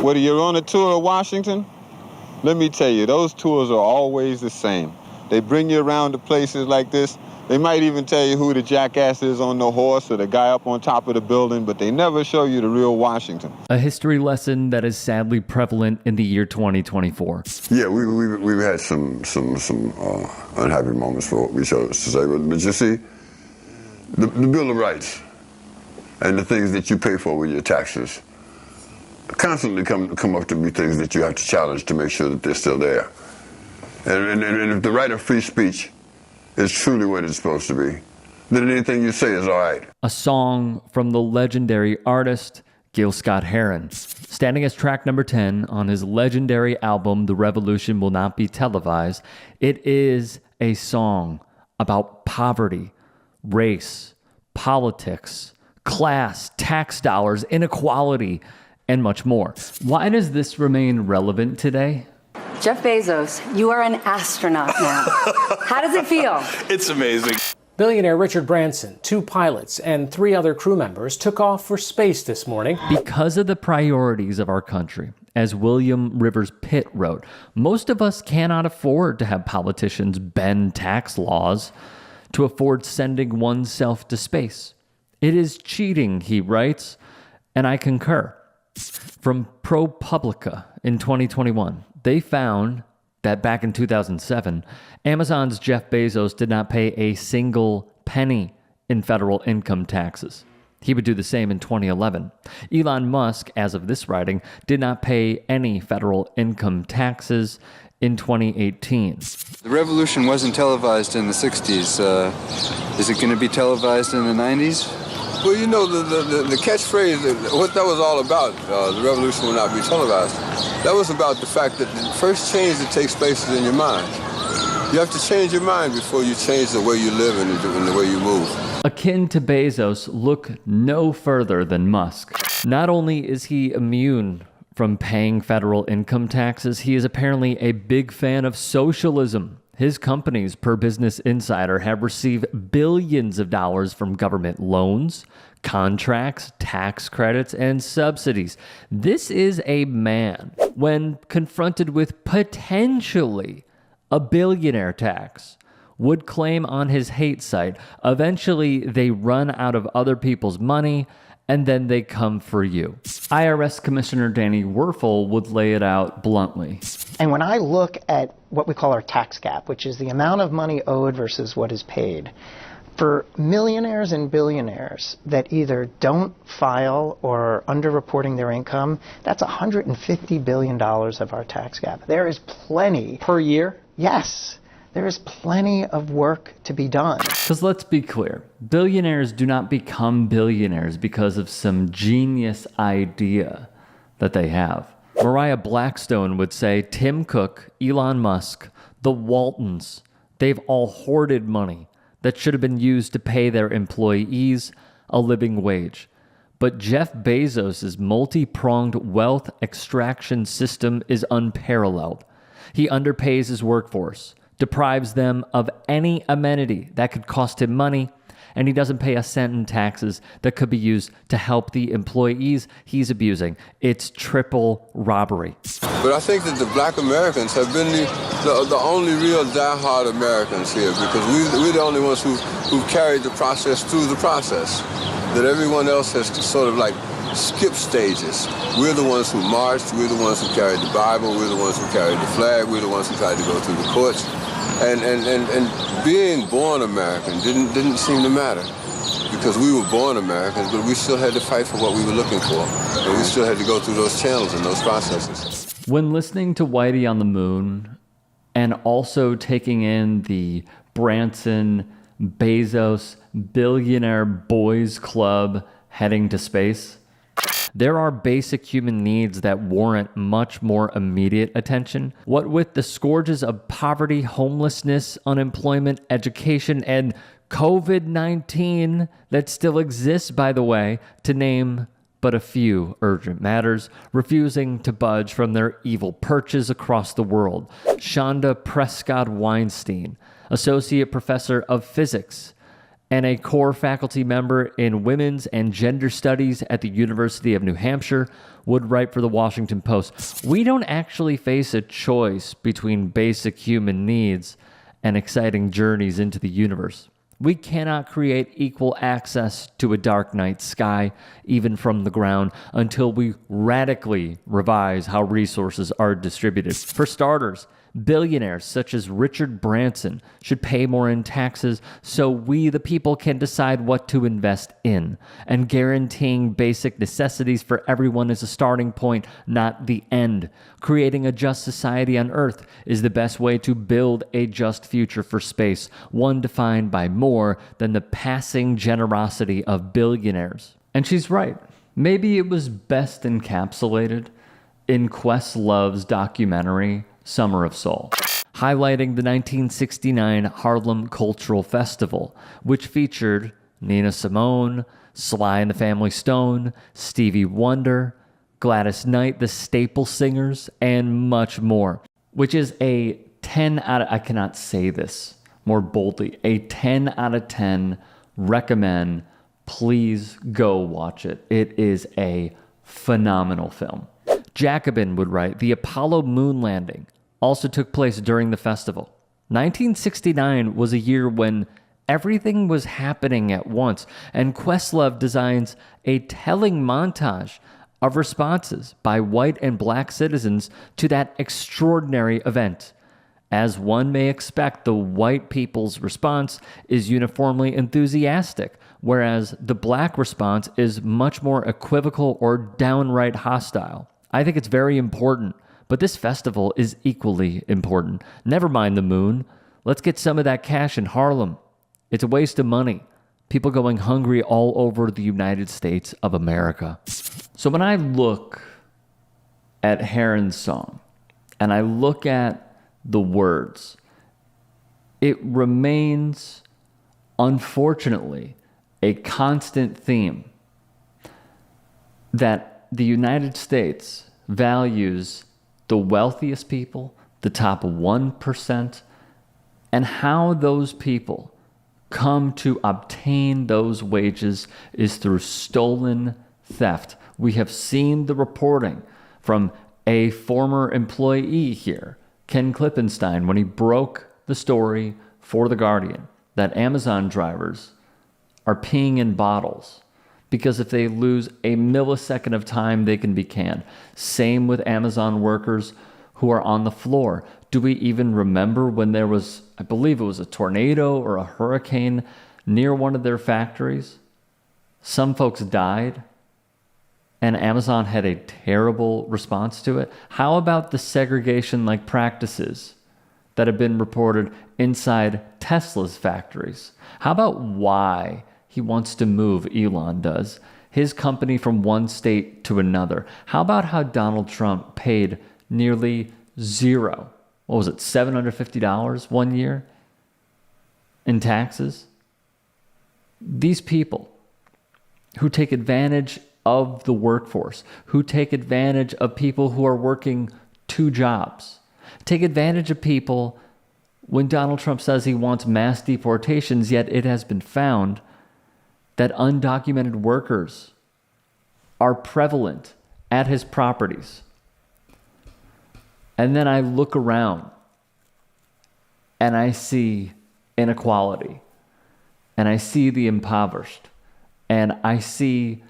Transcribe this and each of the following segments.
Whether you're on a tour of Washington, let me tell you, those tours are always the same. They bring you around to places like this. They might even tell you who the jackass is on the horse or the guy up on top of the building, but they never show you the real Washington. A history lesson that is sadly prevalent in the year 2024. Yeah, we've had some unhappy moments for what we chose to say, but you see, the Bill of Rights and the things that you pay for with your taxes constantly come up to be things that you have to challenge to make sure that they're still there. And if the right of free speech is truly what it's supposed to be, then anything you say is all right. A song from the legendary artist Gil Scott-Heron, standing as track number 10 on his legendary album, The Revolution Will Not Be Televised. It is a song about poverty, race, politics, class, tax dollars, inequality, and much more. Why does this remain relevant today? Jeff Bezos, you are an astronaut now. How does it feel? It's amazing. Billionaire Richard Branson, 2 pilots, and 3 other crew members took off for space this morning. Because of the priorities of our country, as William Rivers Pitt wrote, most of us cannot afford to have politicians bend tax laws to afford sending oneself to space. It is cheating, he writes, and I concur. From ProPublica in 2021, they found that back in 2007, Amazon's Jeff Bezos did not pay a single penny in federal income taxes. He would do the same in 2011. Elon Musk, as of this writing, did not pay any federal income taxes in 2018. The revolution wasn't televised in the 60s. Is it going to be televised in the 90s? Well, you know, the catchphrase, what that was all about, the revolution will not be televised, that was about the fact that the first change that takes place is in your mind. You have to change your mind before you change the way you live and the way you move. Akin to Bezos, look no further than Musk. Not only is he immune from paying federal income taxes, he is apparently a big fan of socialism. His companies, per Business Insider, have received billions of dollars from government loans, contracts, tax credits, and subsidies. This is a man, when confronted with potentially a billionaire tax, would claim on his hate site, eventually they run out of other people's money and then they come for you. IRS Commissioner Danny Werfel would lay it out bluntly. And when I look at what we call our tax gap, which is the amount of money owed versus what is paid, for millionaires and billionaires that either don't file or are underreporting their income, that's $150 billion of our tax gap. There is plenty. Per year? Yes. There is plenty of work to be done. Because let's be clear, billionaires do not become billionaires because of some genius idea that they have. Mariah Blackstone would say Tim Cook, Elon Musk, the Waltons, they've all hoarded money that should have been used to pay their employees a living wage. But Jeff Bezos' multi-pronged wealth extraction system is unparalleled. He underpays his workforce, deprives them of any amenity that could cost him money, and he doesn't pay a cent in taxes that could be used to help the employees he's abusing. It's triple robbery. But I think that the black Americans have been the only real diehard Americans here, because we're the only ones who've carried the process through the process. That everyone else has sort of like skipped stages. We're the ones who marched, we're the ones who carried the Bible, we're the ones who carried the flag, we're the ones who tried to go through the courts. And being born American didn't seem to matter, because we were born Americans, but we still had to fight for what we were looking for. And we still had to go through those channels and those processes. When listening to Whitey on the Moon, and also taking in the Branson, Bezos, Billionaire Boys Club heading to space, there are basic human needs that warrant much more immediate attention. What with the scourges of poverty, homelessness, unemployment, education, and COVID-19 that still exists, by the way, to name but a few urgent matters, refusing to budge from their evil perches across the world. Shonda Prescott Weinstein, Associate Professor of Physics and a core faculty member in women's and gender studies at the University of New Hampshire, would write for the Washington Post. We don't actually face a choice between basic human needs and exciting journeys into the universe. We cannot create equal access to a dark night sky, even from the ground, until we radically revise how resources are distributed. For starters, billionaires such as Richard Branson should pay more in taxes so we, the people, can decide what to invest in. And guaranteeing basic necessities for everyone is a starting point, not the end. Creating a just society on Earth is the best way to build a just future for space, one defined by more than the passing generosity of billionaires. And she's right. Maybe it was best encapsulated in Questlove's documentary, Summer of Soul, highlighting the 1969 Harlem Cultural Festival, which featured Nina Simone, Sly and the Family Stone, Stevie Wonder, Gladys Knight, the Staple Singers, and much more, which is a 10 out of, I cannot say this more boldly, a 10 out of 10 recommend. Please go watch it. It is a phenomenal film. Jacobin would write, the Apollo moon landing also took place during the festival. 1969 was a year when everything was happening at once, and Questlove designs a telling montage of responses by white and black citizens to that extraordinary event. As one may expect, the white people's response is uniformly enthusiastic, whereas the black response is much more equivocal or downright hostile. I think it's very important, but this festival is equally important. Never mind the moon. Let's get some of that cash in Harlem. It's a waste of money. People going hungry all over the United States of America. So when I look at Heron's song and I look at the words, it remains, unfortunately, a constant theme that the United States values the wealthiest people, the top 1%, and how those people come to obtain those wages is through stolen theft. We have seen the reporting from a former employee here, Ken Klippenstein, when he broke the story for The Guardian, that Amazon drivers are peeing in bottles because if they lose a millisecond of time, they can be canned. Same with Amazon workers who are on the floor. Do we even remember when there was, I believe it was a tornado or a hurricane near one of their factories? Some folks died, and Amazon had a terrible response to it. How about the segregation-like practices that have been reported inside Tesla's factories? How about why he wants to move, Elon does, his company from one state to another? How about how Donald Trump paid nearly zero, what was it, $750 one year in taxes? These people who take advantage of the workforce, who take advantage of people who are working two jobs, take advantage of people when Donald Trump says he wants mass deportations, yet it has been found that undocumented workers are prevalent at his properties. And then I look around and I see inequality, and I see the impoverished, and I see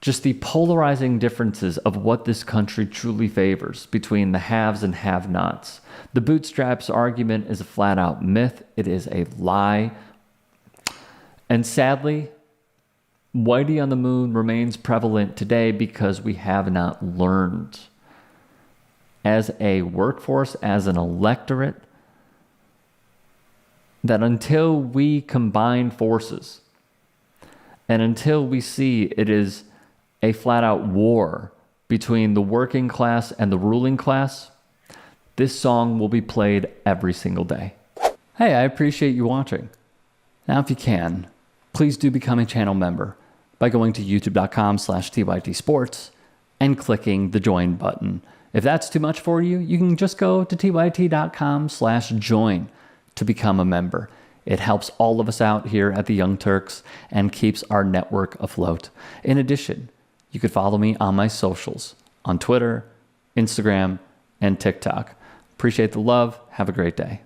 just the polarizing differences of what this country truly favors between the haves and have-nots. The bootstraps argument is a flat-out myth. It is a lie. And sadly, Whitey on the moon remains prevalent today because we have not learned as a workforce, as an electorate, that until we combine forces and until we see it is a flat-out war between the working class and the ruling class, this song will be played every single day. Hey, I appreciate you watching. Now, if you can, please do become a channel member by going to youtube.com/tytsports and clicking the join button. If that's too much for you, you can just go to tyt.com/join to become a member. It helps all of us out here at the Young Turks and keeps our network afloat. In addition, you could follow me on my socials on Twitter, Instagram, and TikTok. Appreciate the love. Have a great day.